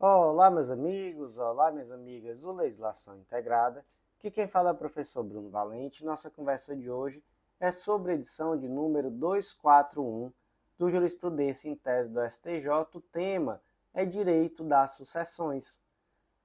Olá, meus amigos, olá, minhas amigas do Legislação Integrada. Aqui quem fala é o professor Bruno Valente. Nossa conversa de hoje é sobre a edição de número 241 do Jurisprudência em Tese do STJ. O tema é Direito das Sucessões.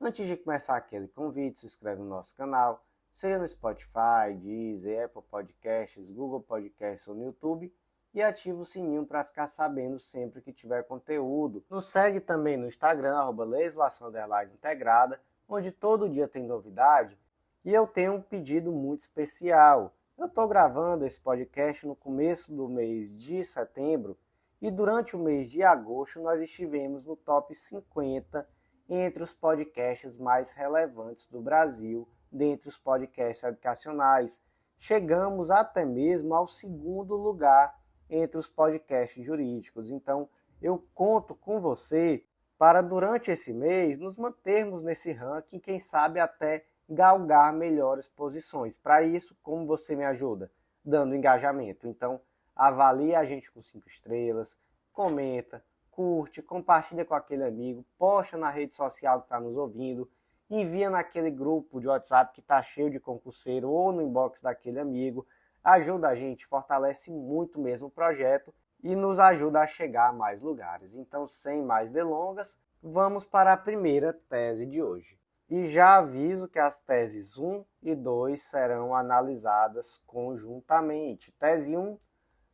Antes de começar aquele convite, se inscreve no nosso canal, seja no Spotify, Deezer, Apple Podcasts, Google Podcasts ou no YouTube, e ativa o sininho para ficar sabendo sempre que tiver conteúdo. Nos segue também no Instagram, @legislação_integrada, onde todo dia tem novidade. E eu tenho um pedido muito especial. Eu estou gravando esse podcast no começo do mês de setembro e durante o mês de agosto nós estivemos no top 50 entre os podcasts mais relevantes do Brasil, dentre os podcasts educacionais. Chegamos até mesmo ao segundo lugar entre os podcasts jurídicos. Então, eu conto com você para, durante esse mês, nos mantermos nesse ranking, quem sabe até galgar melhores posições. Para isso, como você me ajuda? Dando engajamento. Então, avalie a gente com 5 estrelas, comenta, curte, compartilha com aquele amigo, posta na rede social que está nos ouvindo, envia naquele grupo de WhatsApp que está cheio de concurseiro ou no inbox daquele amigo. Ajuda a gente, fortalece muito mesmo o projeto e nos ajuda a chegar a mais lugares. Então, sem mais delongas, vamos para a primeira tese de hoje. E já aviso que as teses 1 e 2 serão analisadas conjuntamente. Tese 1,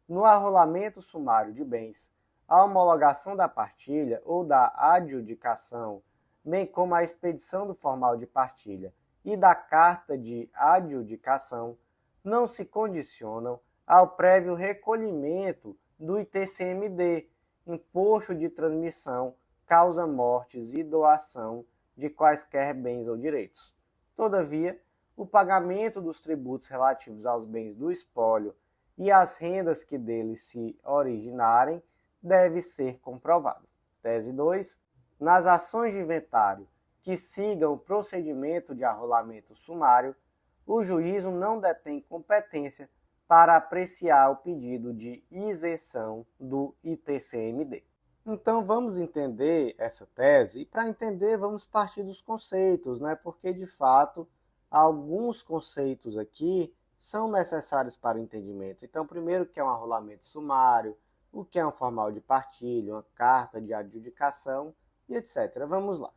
no arrolamento sumário de bens, a homologação da partilha ou da adjudicação, bem como a expedição do formal de partilha e da carta de adjudicação, não se condicionam ao prévio recolhimento do ITCMD, Imposto de Transmissão, Causa-Mortes e Doação de quaisquer bens ou direitos. Todavia, o pagamento dos tributos relativos aos bens do espólio e às rendas que deles se originarem deve ser comprovado. Tese 2. Nas ações de inventário que sigam o procedimento de arrolamento sumário, o juízo não detém competência para apreciar o pedido de isenção do ITCMD. Então vamos entender essa tese e para entender vamos partir dos conceitos, né? Porque de fato alguns conceitos aqui são necessários para o entendimento. Então primeiro, o que é um arrolamento sumário, o que é um formal de partilha, uma carta de adjudicação e etc. Vamos lá.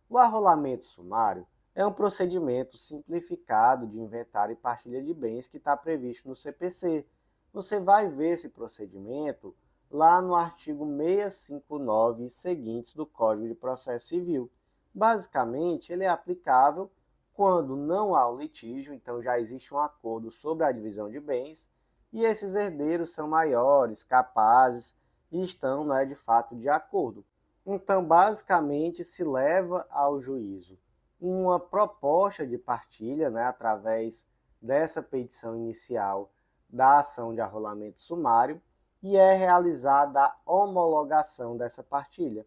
O arrolamento sumário é um procedimento simplificado de inventário e partilha de bens que está previsto no CPC. Você vai ver esse procedimento lá no artigo 659 e seguintes do Código de Processo Civil. Basicamente, ele é aplicável quando não há um litígio, então já existe um acordo sobre a divisão de bens, e esses herdeiros são maiores, capazes e estão, de fato, de acordo. Então, basicamente, se leva ao juízo uma proposta de partilha, através dessa petição inicial da ação de arrolamento sumário, e é realizada a homologação dessa partilha.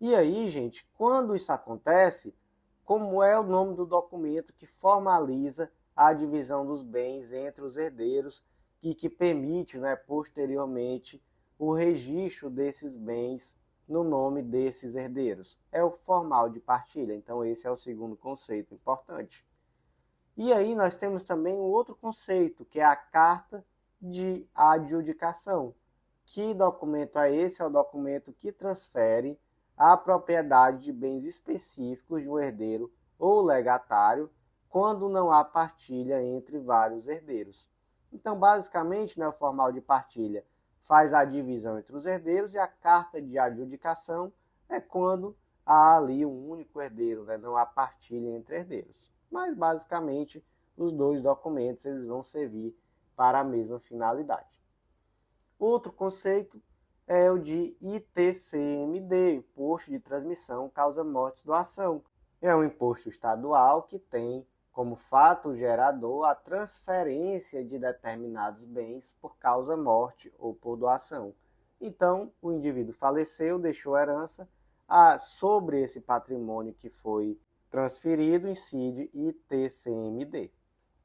E aí, gente, quando isso acontece, como é o nome do documento que formaliza a divisão dos bens entre os herdeiros e que permite, posteriormente, o registro desses bens no nome desses herdeiros? É o formal de partilha. Então, esse é o segundo conceito importante. E aí, nós temos também um outro conceito, que é a carta de adjudicação. Que documento é esse? É o documento que transfere a propriedade de bens específicos de um herdeiro ou legatário quando não há partilha entre vários herdeiros. Então, basicamente, o formal de partilha faz a divisão entre os herdeiros e a carta de adjudicação é quando há ali um único herdeiro, não há partilha entre herdeiros. Mas, basicamente, os dois documentos eles vão servir para a mesma finalidade. Outro conceito é o de ITCMD, Imposto de Transmissão, Causa-Mortes, Doação. É um imposto estadual que tem como fato gerador a transferência de determinados bens por causa-morte ou por doação. Então, o indivíduo faleceu, deixou herança, sobre esse patrimônio que foi transferido incide ITCMD.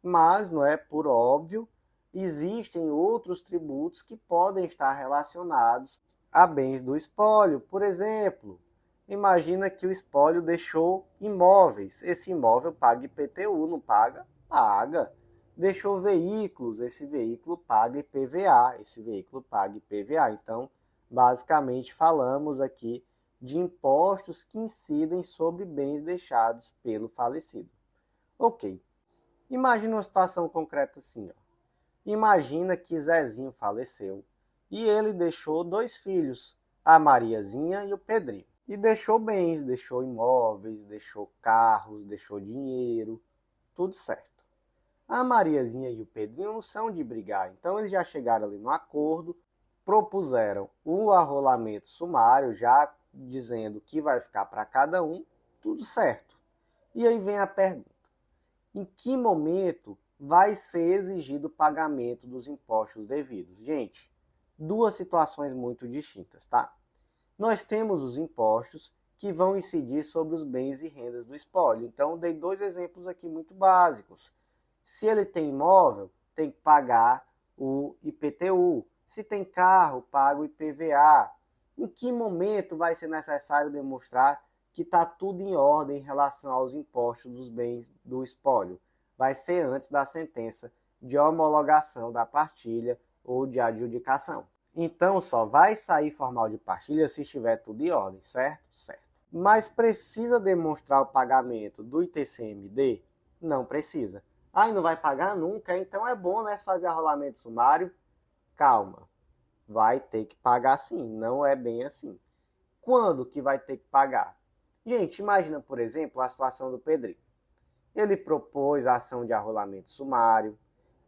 Mas, por óbvio, existem outros tributos que podem estar relacionados a bens do espólio. Por exemplo, Imagina que o espólio deixou imóveis. Esse imóvel paga IPTU, não paga? Paga. Deixou veículos. Esse veículo paga IPVA. Esse veículo paga IPVA. Então, basicamente, falamos aqui de impostos que incidem sobre bens deixados pelo falecido. Ok. Imagina uma situação concreta assim, ó. Imagina que Zezinho faleceu e ele deixou 2 filhos, a Mariazinha e o Pedrinho. E deixou bens, deixou imóveis, deixou carros, deixou dinheiro, tudo certo. A Mariazinha e o Pedrinho não são de brigar, então eles já chegaram ali no acordo, propuseram o arrolamento sumário, já dizendo que vai ficar para cada um, tudo certo. E aí vem a pergunta: em que momento vai ser exigido o pagamento dos impostos devidos? Gente, duas situações muito distintas, tá? Nós temos os impostos que vão incidir sobre os bens e rendas do espólio. Então, dei 2 exemplos aqui muito básicos. Se ele tem imóvel, tem que pagar o IPTU. Se tem carro, paga o IPVA. Em que momento vai ser necessário demonstrar que está tudo em ordem em relação aos impostos dos bens do espólio? Vai ser antes da sentença de homologação da partilha ou de adjudicação. Então, só vai sair formal de partilha se estiver tudo em ordem, certo? Certo. Mas precisa demonstrar o pagamento do ITCMD? Não precisa. Ah, não vai pagar nunca, então é bom, né, fazer arrolamento sumário? Calma. Vai ter que pagar sim, não é bem assim. Quando que vai ter que pagar? Gente, imagina, por exemplo, a situação do Pedrinho. Ele propôs a ação de arrolamento sumário,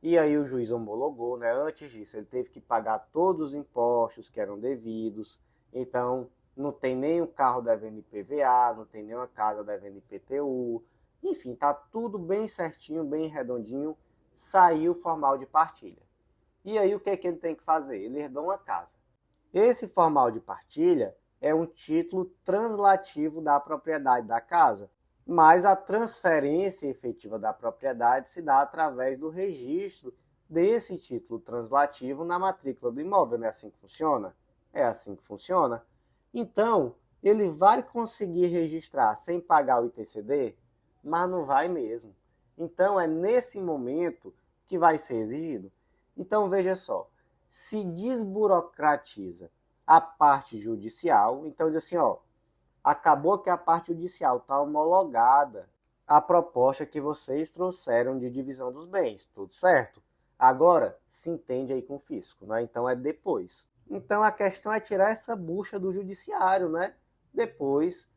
e aí o juiz homologou, né? Antes disso, ele teve que pagar todos os impostos que eram devidos. Então, não tem nem o carro devendo IPVA, não tem nem uma casa devendo IPTU. Enfim, tá tudo bem certinho, bem redondinho. Saiu formal de partilha. E aí, o que é que ele tem que fazer? Ele herdou uma casa. Esse formal de partilha é um título translativo da propriedade da casa, mas a transferência efetiva da propriedade se dá através do registro desse título translativo na matrícula do imóvel. Não é assim que funciona? É assim que funciona. Então, ele vai conseguir registrar sem pagar o ITCD, mas não vai mesmo. Então, é nesse momento que vai ser exigido. Então, veja só, se desburocratiza a parte judicial, então diz assim, ó, acabou que a parte judicial está homologada a proposta que vocês trouxeram de divisão dos bens, tudo certo? Agora, se entende aí com o fisco, né? Então é depois. Então a questão é tirar essa bucha do judiciário, né? Depois,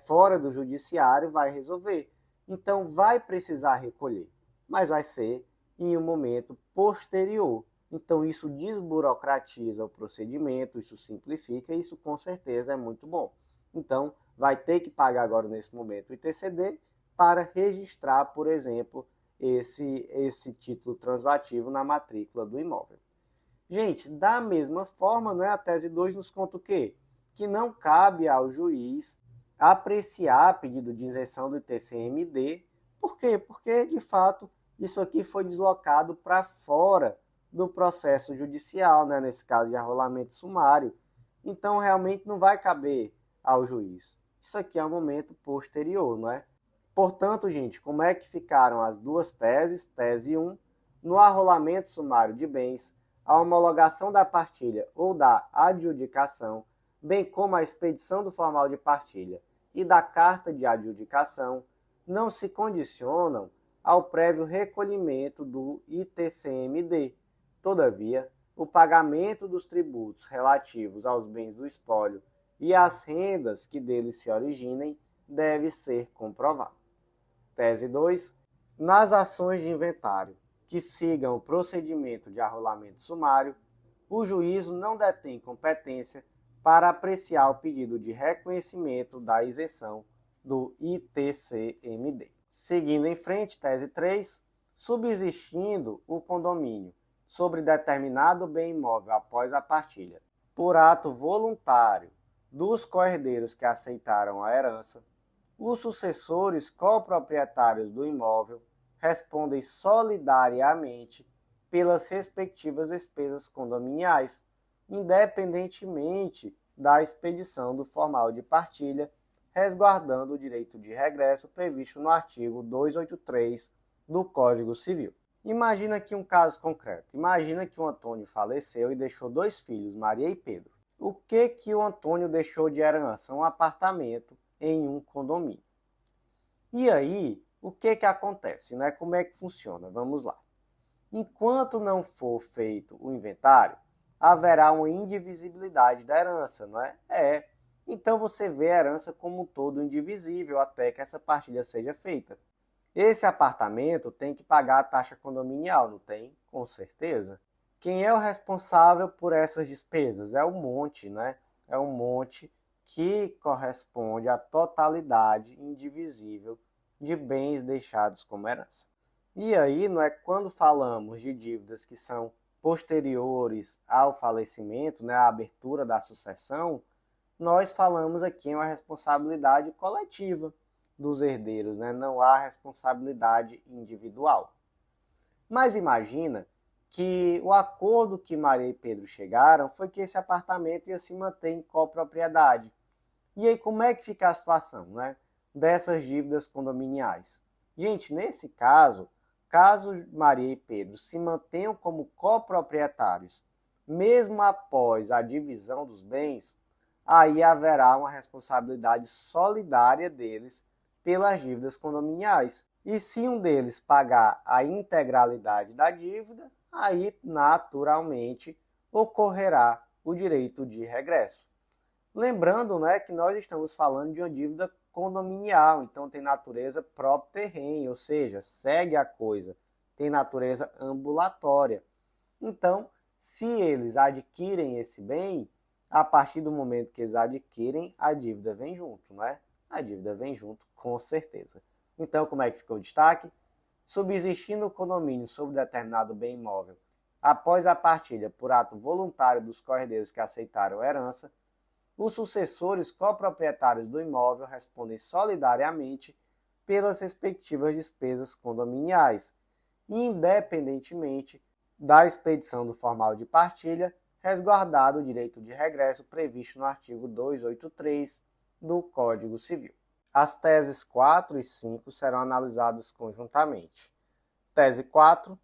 fora do judiciário, vai resolver. Então vai precisar recolher, mas vai ser em um momento posterior. Então isso desburocratiza o procedimento, isso simplifica, e isso com certeza é muito bom. Então, vai ter que pagar agora, nesse momento, o ITCD para registrar, por exemplo, esse título translativo na matrícula do imóvel. Gente, da mesma forma, né, a tese 2 nos conta o quê? Que não cabe ao juiz apreciar pedido de isenção do ITCMD. Por quê? Porque, de fato, isso aqui foi deslocado para fora do processo judicial, né, nesse caso de arrolamento sumário. Então, realmente não vai caber ao juiz. Isso aqui é um momento posterior, não é? Portanto, gente, como é que ficaram as duas teses? Tese 1, no arrolamento sumário de bens, a homologação da partilha ou da adjudicação, bem como a expedição do formal de partilha e da carta de adjudicação, não se condicionam ao prévio recolhimento do ITCMD. Todavia, o pagamento dos tributos relativos aos bens do espólio e as rendas que deles se originem deve ser comprovado. Tese 2. Nas ações de inventário que sigam o procedimento de arrolamento sumário, o juízo não detém competência para apreciar o pedido de reconhecimento da isenção do ITCMD. Seguindo em frente, tese 3. Subsistindo o condomínio sobre determinado bem imóvel após a partilha, por ato voluntário dos coherdeiros que aceitaram a herança, os sucessores coproprietários do imóvel respondem solidariamente pelas respectivas despesas condominiais, independentemente da expedição do formal de partilha resguardando o direito de regresso previsto no artigo 283 do Código Civil. Imagina aqui um caso concreto. Imagina que o Antônio faleceu e deixou 2 filhos, Maria e Pedro. O que o Antônio deixou de herança? Um apartamento em um condomínio. E aí, o que acontece, né? Como é que funciona? Vamos lá. Enquanto não for feito o inventário, haverá uma indivisibilidade da herança, não é? Então você vê a herança como um todo indivisível até que essa partilha seja feita. Esse apartamento tem que pagar a taxa condominial, não tem? Com certeza. Quem é o responsável por essas despesas? É o monte, né? É um monte que corresponde à totalidade indivisível de bens deixados como herança. E aí, não é quando falamos de dívidas que são posteriores ao falecimento, né, à abertura da sucessão, nós falamos aqui em uma responsabilidade coletiva dos herdeiros, né? Não há responsabilidade individual. Mas imagina que o acordo que Maria e Pedro chegaram foi que esse apartamento ia se manter em copropriedade. E aí como é que fica a situação, né, dessas dívidas condominiais? Gente, nesse caso Maria e Pedro se mantenham como coproprietários, mesmo após a divisão dos bens, aí haverá uma responsabilidade solidária deles pelas dívidas condominiais. E se um deles pagar a integralidade da dívida, aí naturalmente ocorrerá o direito de regresso. Lembrando, né, que nós estamos falando de uma dívida condominial, então tem natureza próprio terreno, ou seja, segue a coisa, tem natureza ambulatória. Então, se eles adquirem esse bem, a partir do momento que eles adquirem, a dívida vem junto, né? A dívida vem junto, com certeza. Então, como é que ficou o destaque? Subsistindo o condomínio sobre determinado bem imóvel, após a partilha por ato voluntário dos cordeiros que aceitaram a herança, os sucessores coproprietários do imóvel respondem solidariamente pelas respectivas despesas condominiais, independentemente da expedição do formal de partilha, resguardado o direito de regresso previsto no artigo 283 do Código Civil. As teses 4 e 5 serão analisadas conjuntamente. Tese 4.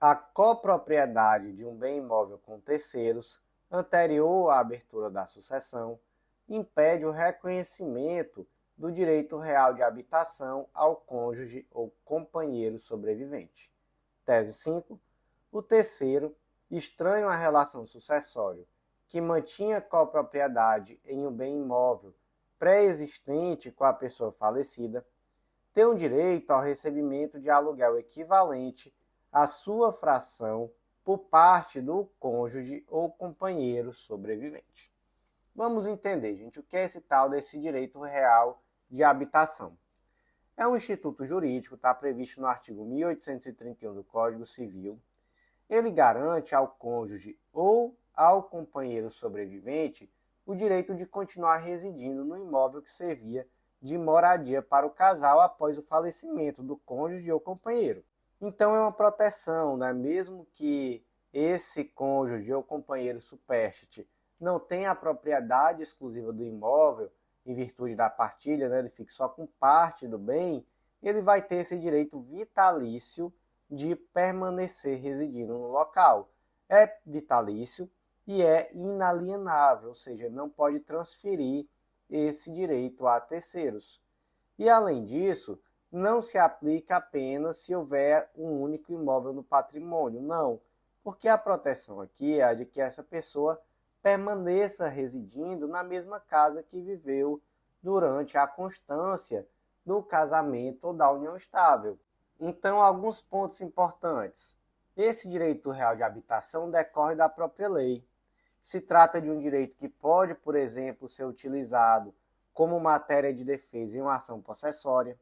A copropriedade de um bem imóvel com terceiros, anterior à abertura da sucessão, impede o reconhecimento do direito real de habitação ao cônjuge ou companheiro sobrevivente. Tese 5. O terceiro, estranho à relação sucessória, que mantinha copropriedade em um bem imóvel pré-existente com a pessoa falecida, tem o direito ao recebimento de aluguel equivalente à sua fração por parte do cônjuge ou companheiro sobrevivente. Vamos entender, gente, o que é esse tal desse direito real de habitação. É um instituto jurídico, está previsto no artigo 1831 do Código Civil. Ele garante ao cônjuge ou ao companheiro sobrevivente o direito de continuar residindo no imóvel que servia de moradia para o casal após o falecimento do cônjuge ou companheiro. Então é uma proteção, né? Mesmo que esse cônjuge ou companheiro supérstite não tenha a propriedade exclusiva do imóvel, em virtude da partilha, né? Ele fica só com parte do bem, ele vai ter esse direito vitalício de permanecer residindo no local. É vitalício e é inalienável, ou seja, não pode transferir esse direito a terceiros. E além disso, não se aplica apenas se houver um único imóvel no patrimônio, não, porque a proteção aqui é a de que essa pessoa permaneça residindo na mesma casa que viveu durante a constância do casamento ou da união estável. Então, alguns pontos importantes. Esse direito real de habitação decorre da própria lei. Se trata de um direito que pode, por exemplo, ser utilizado como matéria de defesa em uma ação possessória.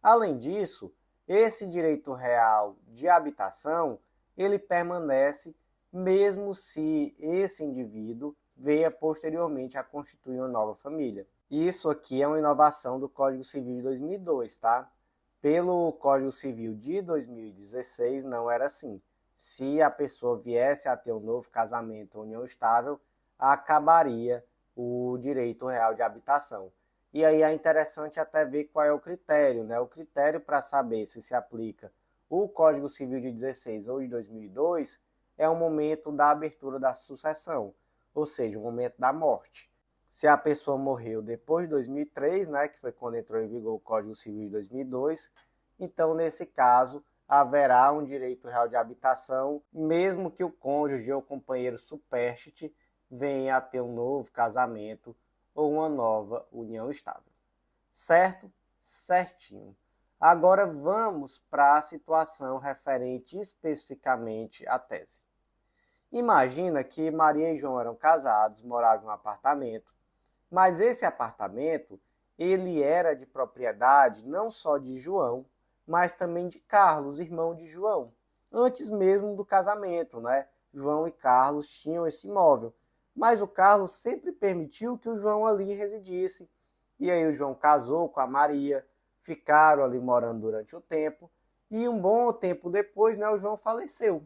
Além disso, esse direito real de habitação, ele permanece mesmo se esse indivíduo venha posteriormente a constituir uma nova família. Isso aqui é uma inovação do Código Civil de 2002, tá? Pelo Código Civil de 2016 não era assim. Se a pessoa viesse a ter um novo casamento ou união estável, acabaria o direito real de habitação. E aí é interessante até ver qual é o critério, né? O critério para saber se aplica o Código Civil de 16 ou de 2002 é o momento da abertura da sucessão, ou seja, o momento da morte. Se a pessoa morreu depois de 2003, né, que foi quando entrou em vigor o Código Civil de 2002, então, nesse caso, haverá um direito real de habitação, mesmo que o cônjuge ou companheiro supérstite venha a ter um novo casamento ou uma nova união estável. Certo? Certinho. Agora vamos para a situação referente especificamente à tese. Imagina que Maria e João eram casados, moravam em um apartamento, mas esse apartamento ele era de propriedade não só de João, mas também de Carlos, irmão de João, antes mesmo do casamento, né? João e Carlos tinham esse imóvel, mas o Carlos sempre permitiu que o João ali residisse. E aí o João casou com a Maria, ficaram ali morando durante um tempo, e um bom tempo depois, né, o João faleceu.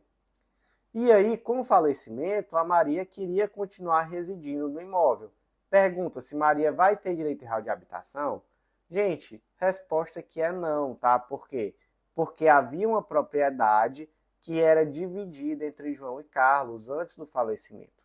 E aí, com o falecimento, a Maria queria continuar residindo no imóvel. Pergunta se Maria vai ter direito real de habitação? Gente, resposta que é não, tá? Por quê? Porque havia uma propriedade que era dividida entre João e Carlos antes do falecimento.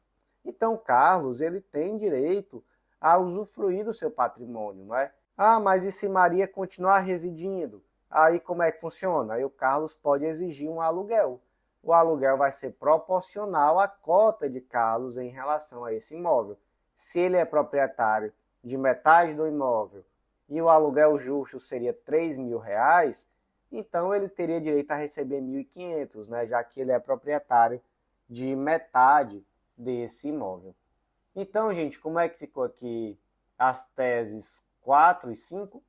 Então, Carlos, ele tem direito a usufruir do seu patrimônio, não é? Ah, mas e se Maria continuar residindo? Aí como é que funciona? Aí o Carlos pode exigir um aluguel. O aluguel vai ser proporcional à cota de Carlos em relação a esse imóvel. Se ele é proprietário de metade do imóvel e o aluguel justo seria R$ 3.000, então ele teria direito a receber 1.500, né, já que ele é proprietário de metade desse imóvel. Então, gente, como é que ficou aqui as teses 4 e 5?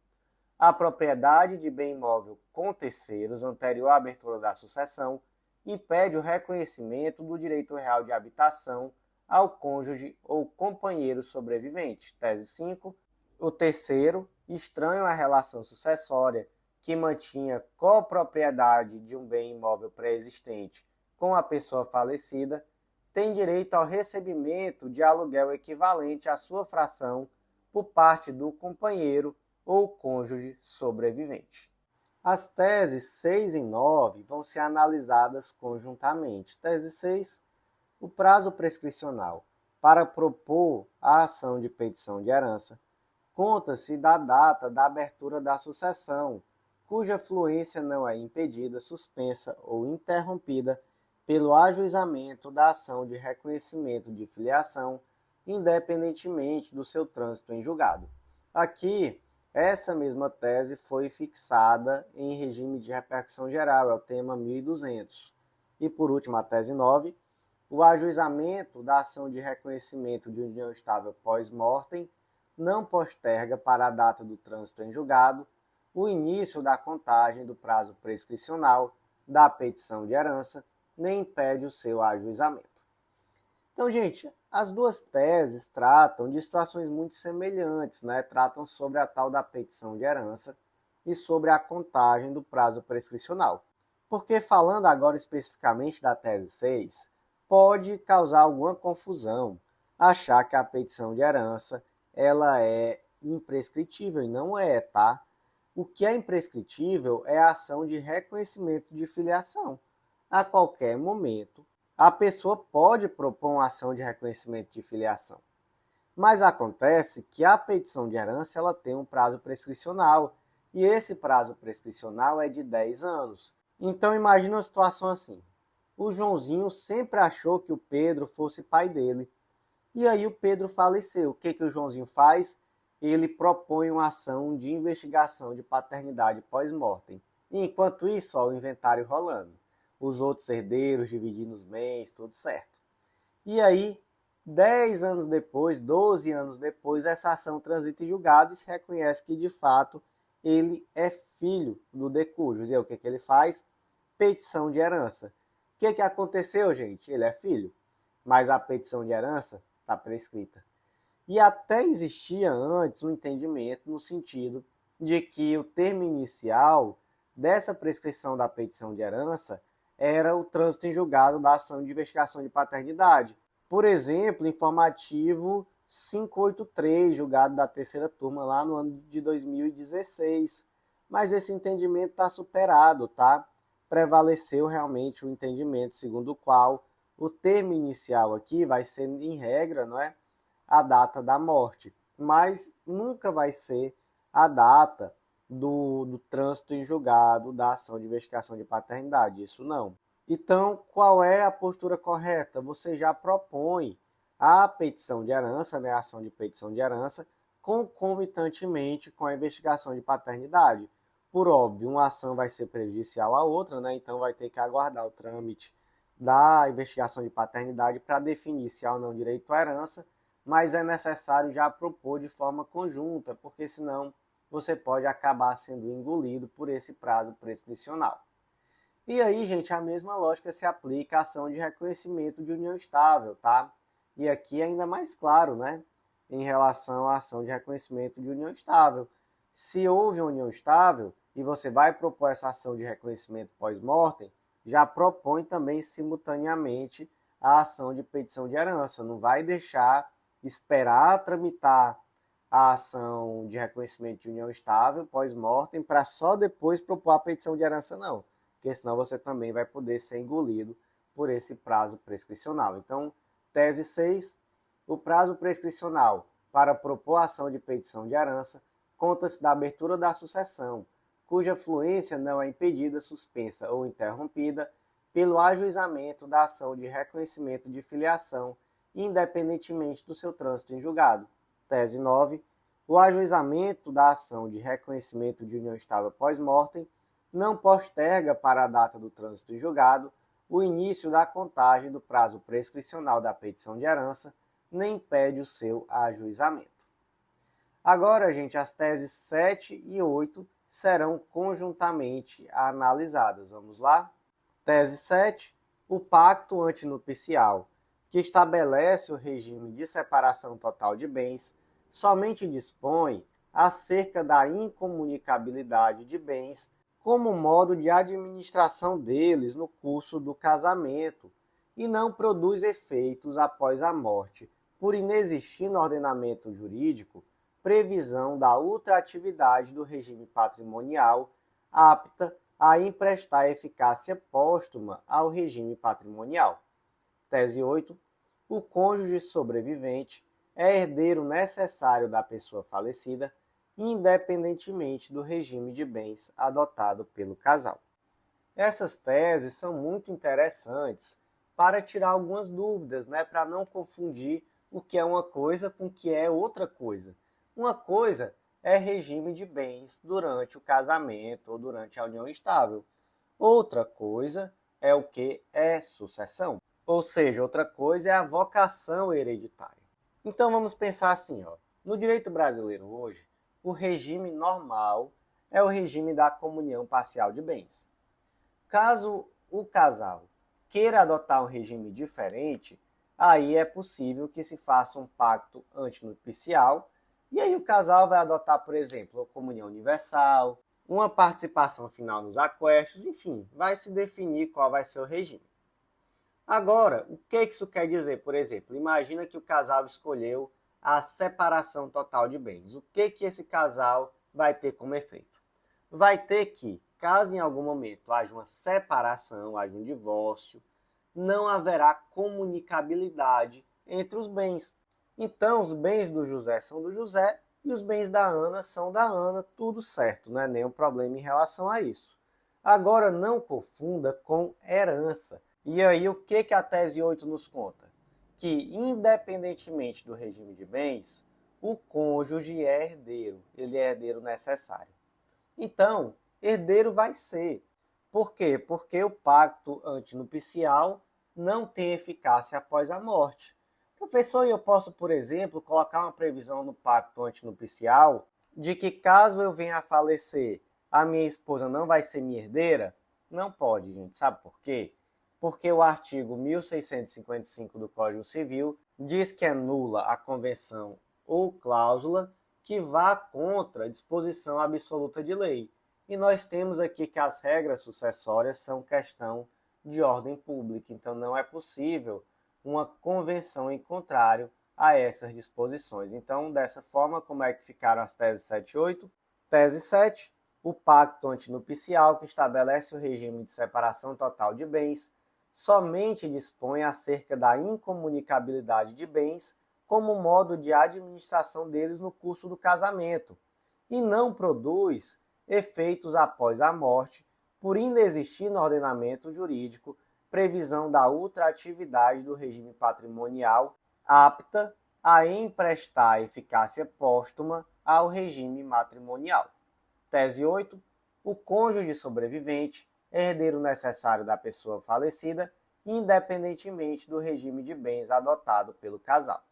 A propriedade de bem imóvel com terceiros anterior à abertura da sucessão impede o reconhecimento do direito real de habitação ao cônjuge ou companheiro sobrevivente. Tese 5. O terceiro, estranho à relação sucessória, que mantinha copropriedade de um bem imóvel pré-existente com a pessoa falecida, tem direito ao recebimento de aluguel equivalente à sua fração por parte do companheiro ou cônjuge sobrevivente. As teses 6 e 9 vão ser analisadas conjuntamente. Tese 6. O prazo prescricional para propor a ação de petição de herança conta-se da data da abertura da sucessão, cuja fluência não é impedida, suspensa ou interrompida pelo ajuizamento da ação de reconhecimento de filiação, independentemente do seu trânsito em julgado. Aqui, essa mesma tese foi fixada em regime de repercussão geral, é o tema 1200. E por último, a tese 9, o ajuizamento da ação de reconhecimento de união estável pós-mortem não posterga para a data do trânsito em julgado o início da contagem do prazo prescricional da petição de herança, nem impede o seu ajuizamento. Então, gente, as duas teses tratam de situações muito semelhantes, né? Tratam sobre a tal da petição de herança e sobre a contagem do prazo prescricional. Porque falando agora especificamente da tese 6, pode causar alguma confusão achar que a petição de herança ela é imprescritível, e não é, tá? O que é imprescritível é a ação de reconhecimento de filiação. A qualquer momento, a pessoa pode propor uma ação de reconhecimento de filiação. Mas acontece que a petição de herança ela tem um prazo prescricional, e esse prazo prescricional é de 10 anos. Então imagine uma situação assim. O Joãozinho sempre achou que o Pedro fosse pai dele. E aí o Pedro faleceu. O que o Joãozinho faz? Ele propõe uma ação de investigação de paternidade pós-mortem. E enquanto isso, ó, o inventário rolando. Os outros herdeiros dividindo os bens, tudo certo. E aí, 10 anos depois, 12 anos depois, essa ação transita em julgado e se reconhece que, de fato, ele é filho do decujus. E aí, o que ele faz? Petição de herança. O que aconteceu, gente? Ele é filho, mas a petição de herança está prescrita. E até existia antes um entendimento no sentido de que o termo inicial dessa prescrição da petição de herança era o trânsito em julgado da ação de investigação de paternidade. Por exemplo, informativo 583, julgado da terceira turma lá no ano de 2016. Mas esse entendimento está superado, tá? Prevaleceu realmente o entendimento segundo o qual o termo inicial aqui vai ser, em regra, não é, a data da morte, mas nunca vai ser a data do trânsito em julgado da ação de investigação de paternidade, isso não. Então, qual é a postura correta? Você já propõe a petição de herança, né, a ação de petição de herança, concomitantemente com a investigação de paternidade. Por óbvio, uma ação vai ser prejudicial à outra, né, então vai ter que aguardar o trâmite da investigação de paternidade para definir se há ou não direito à herança, mas é necessário já propor de forma conjunta, porque senão você pode acabar sendo engolido por esse prazo prescricional. E aí, gente, a mesma lógica se aplica à ação de reconhecimento de união estável, tá? E aqui é ainda mais claro, né? Em relação à ação de reconhecimento de união estável. Se houve uma união estável e você vai propor essa ação de reconhecimento pós-mortem, já propõe também simultaneamente a ação de petição de herança. Não vai deixar esperar tramitar a ação de reconhecimento de união estável pós-mortem para só depois propor a petição de herança, não. Porque senão você também vai poder ser engolido por esse prazo prescricional. Então, tese 6, o prazo prescricional para propor a ação de petição de herança conta-se da abertura da sucessão, cuja fluência não é impedida, suspensa ou interrompida pelo ajuizamento da ação de reconhecimento de filiação, independentemente do seu trânsito em julgado. Tese 9, o ajuizamento da ação de reconhecimento de união estável pós-mortem não posterga para a data do trânsito em julgado o início da contagem do prazo prescricional da petição de herança, nem impede o seu ajuizamento. Agora, gente, as teses 7 e 8 serão conjuntamente analisadas. Vamos lá? Tese 7. O pacto antinupcial, que estabelece o regime de separação total de bens, somente dispõe acerca da incomunicabilidade de bens como modo de administração deles no curso do casamento e não produz efeitos após a morte, por inexistir no ordenamento jurídico previsão da ultratividade do regime patrimonial apta a emprestar eficácia póstuma ao regime patrimonial. Tese 8. O cônjuge sobrevivente é herdeiro necessário da pessoa falecida, independentemente do regime de bens adotado pelo casal. Essas teses são muito interessantes para tirar algumas dúvidas, né, para não confundir o que é uma coisa com o que é outra coisa. Uma coisa é regime de bens durante o casamento ou durante a união estável. Outra coisa é o que é sucessão. Ou seja, outra coisa é a vocação hereditária. Então vamos pensar assim, ó. No direito brasileiro hoje, o regime normal é o regime da comunhão parcial de bens. Caso o casal queira adotar um regime diferente, aí é possível que se faça um pacto antinupcial, e aí o casal vai adotar, por exemplo, a comunhão universal, uma participação final nos aquestos, enfim, vai se definir qual vai ser o regime. Agora, o que isso quer dizer? Por exemplo, imagina que o casal escolheu a separação total de bens. O que esse casal vai ter como efeito? Vai ter que, caso em algum momento haja uma separação, haja um divórcio, não haverá comunicabilidade entre os bens. Então, os bens do José são do José e os bens da Ana são da Ana, tudo certo, não é nenhum problema em relação a isso. Agora, não confunda com herança. E aí, o que a tese 8 nos conta? Que, independentemente do regime de bens, o cônjuge é herdeiro, ele é herdeiro necessário. Então, herdeiro vai ser. Por quê? Porque o pacto antinupcial não tem eficácia após a morte. Professor, eu posso, por exemplo, colocar uma previsão no pacto antinupcial de que caso eu venha a falecer, a minha esposa não vai ser minha herdeira? Não pode, gente. Sabe por quê? Porque o artigo 1655 do Código Civil diz que é nula a convenção ou cláusula que vá contra a disposição absoluta de lei. E nós temos aqui que as regras sucessórias são questão de ordem pública, então não é possível uma convenção em contrário a essas disposições. Então, dessa forma, como é que ficaram as teses 7 e 8? Tese 7, o pacto antinupcial, que estabelece o regime de separação total de bens, somente dispõe acerca da incomunicabilidade de bens como modo de administração deles no curso do casamento, e não produz efeitos após a morte, por inexistir no ordenamento jurídico previsão da ultratividade do regime patrimonial apta a emprestar eficácia póstuma ao regime matrimonial. Tese 8. O cônjuge sobrevivente, herdeiro necessário da pessoa falecida, independentemente do regime de bens adotado pelo casal.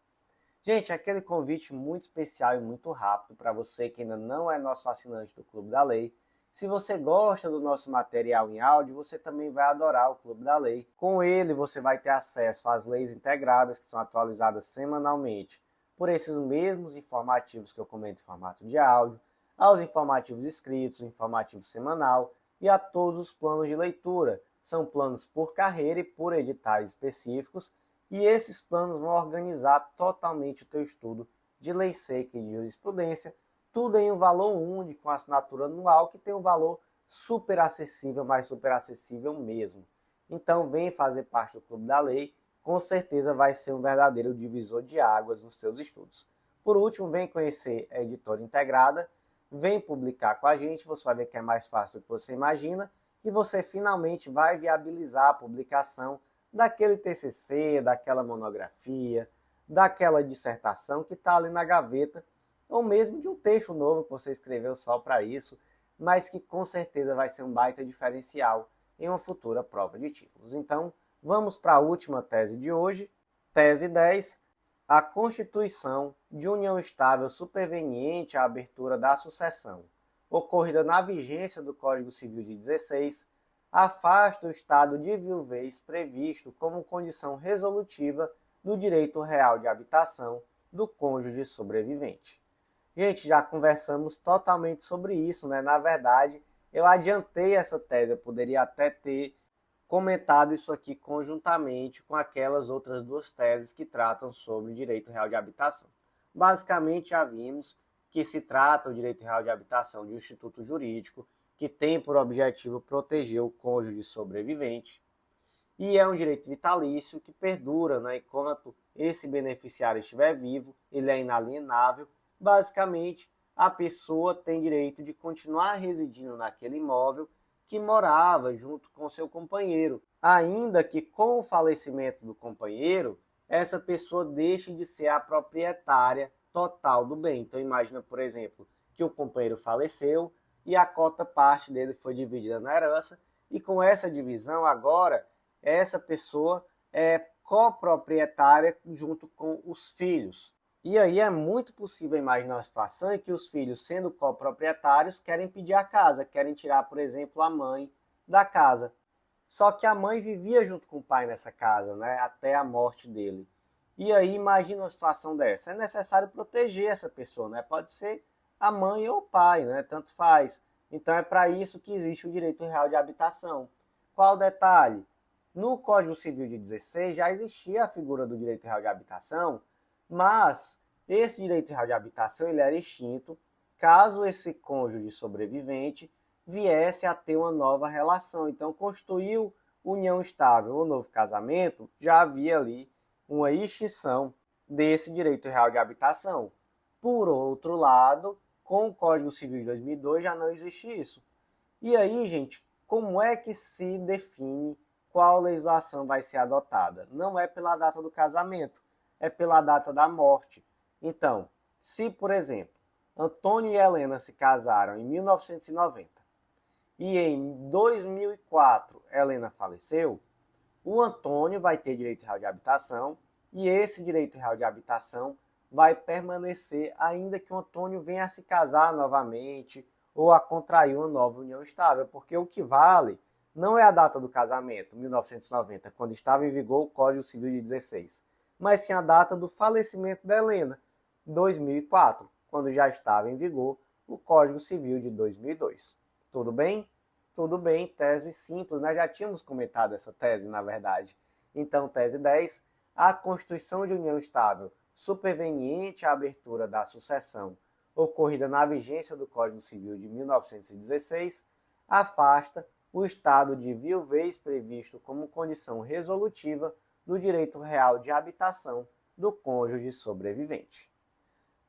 Gente, aquele convite muito especial e muito rápido para você que ainda não é nosso assinante do Clube da Lei. Se você gosta do nosso material em áudio, você também vai adorar o Clube da Lei. Com ele, você vai ter acesso às leis integradas, que são atualizadas semanalmente por esses mesmos informativos que eu comento em formato de áudio, aos informativos escritos, informativo semanal e a todos os planos de leitura. São planos por carreira e por editais específicos, e esses planos vão organizar totalmente o teu estudo de lei seca e de jurisprudência, tudo em um valor único, com assinatura anual, que tem um valor super acessível, mas super acessível mesmo. Então vem fazer parte do Clube da Lei, com certeza vai ser um verdadeiro divisor de águas nos teus estudos. Por último, vem conhecer a editora integrada, vem publicar com a gente, você vai ver que é mais fácil do que você imagina, e você finalmente vai viabilizar a publicação daquele TCC, daquela monografia, daquela dissertação que está ali na gaveta, ou mesmo de um texto novo que você escreveu só para isso, mas que com certeza vai ser um baita diferencial em uma futura prova de títulos. Então, vamos para a última tese de hoje, tese 10, a constituição de união estável superveniente à abertura da sucessão, ocorrida na vigência do Código Civil de 16, afasta o estado de viuvez previsto como condição resolutiva do direito real de habitação do cônjuge sobrevivente. Gente, já conversamos totalmente sobre isso, né? Na verdade, eu adiantei essa tese, eu poderia até ter comentado isso aqui conjuntamente com aquelas outras duas teses que tratam sobre o direito real de habitação. Basicamente, já vimos que se trata o direito real de habitação de um instituto jurídico que tem por objetivo proteger o cônjuge sobrevivente, e é um direito vitalício que perdura, né? Enquanto esse beneficiário estiver vivo, ele é inalienável. Basicamente, a pessoa tem direito de continuar residindo naquele imóvel que morava junto com seu companheiro, ainda que com o falecimento do companheiro, essa pessoa deixe de ser a proprietária total do bem. Então imagina, por exemplo, que o companheiro faleceu e a cota parte dele foi dividida na herança, e com essa divisão agora, essa pessoa é coproprietária junto com os filhos. E aí é muito possível imaginar uma situação em que os filhos, sendo coproprietários, querem pedir a casa, querem tirar, por exemplo, a mãe da casa. Só que a mãe vivia junto com o pai nessa casa, né, até a morte dele. E aí imagina uma situação dessa. É necessário proteger essa pessoa, né? Pode ser a mãe ou o pai, né? Tanto faz. Então é para isso que existe o direito real de habitação. Qual o detalhe? No Código Civil de 16 já existia a figura do direito real de habitação, mas esse direito real de habitação ele era extinto caso esse cônjuge sobrevivente viesse a ter uma nova relação. Então, constituiu união estável ou novo casamento, já havia ali uma extinção desse direito real de habitação. Por outro lado, com o Código Civil de 2002 já não existe isso. E aí, gente, como é que se define qual legislação vai ser adotada? Não é pela data do casamento, é pela data da morte. Então, se, por exemplo, Antônio e Helena se casaram em 1990 e em 2004 Helena faleceu, o Antônio vai ter direito real de habitação e esse direito real de habitação vai permanecer ainda que o Antônio venha a se casar novamente ou a contrair uma nova união estável, porque o que vale não é a data do casamento, 1990, quando estava em vigor o Código Civil de 16, mas sim a data do falecimento da Helena, 2004, quando já estava em vigor o Código Civil de 2002. Tudo bem? Tudo bem, tese simples, nós já tínhamos comentado essa tese, na verdade. Então, tese 10, a constituição de união estável superveniente à abertura da sucessão ocorrida na vigência do Código Civil de 1916, afasta o estado de viuvez previsto como condição resolutiva do direito real de habitação do cônjuge sobrevivente.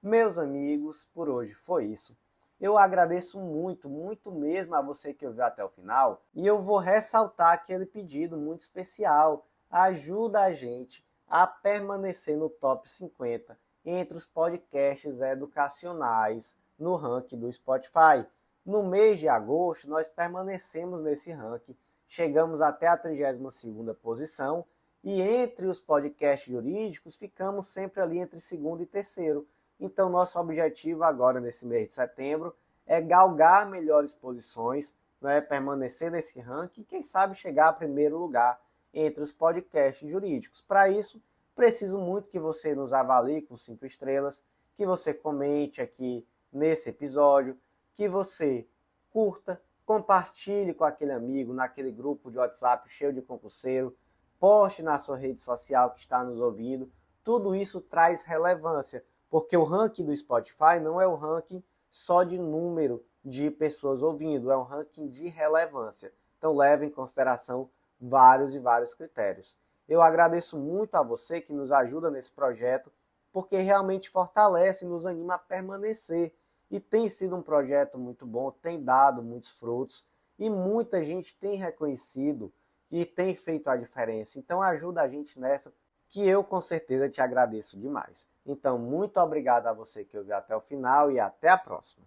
Meus amigos, por hoje foi isso. Eu agradeço muito, muito mesmo a você que ouviu até o final, e eu vou ressaltar aquele pedido muito especial. Ajuda a gente a permanecer no top 50 entre os podcasts educacionais no ranking do Spotify. No mês de agosto, nós permanecemos nesse ranking, chegamos até a 32ª posição, e entre os podcasts jurídicos, ficamos sempre ali entre segundo e terceiro. Então, nosso objetivo agora, nesse mês de setembro, é galgar melhores posições, né, permanecer nesse ranking e, quem sabe, chegar a primeiro lugar entre os podcasts jurídicos. Para isso, preciso muito que você nos avalie com 5 estrelas, que você comente aqui nesse episódio, que você curta, compartilhe com aquele amigo, naquele grupo de WhatsApp cheio de concurseiro, poste na sua rede social que está nos ouvindo. Tudo isso traz relevância, porque o ranking do Spotify não é o ranking só de número de pessoas ouvindo, é um ranking de relevância. Então leve em consideração vários e vários critérios. Eu agradeço muito a você que nos ajuda nesse projeto, porque realmente fortalece e nos anima a permanecer. E tem sido um projeto muito bom, tem dado muitos frutos e muita gente tem reconhecido e tem feito a diferença. Então ajuda a gente nessa, que eu com certeza te agradeço demais. Então, muito obrigado a você que ouviu até o final e até a próxima.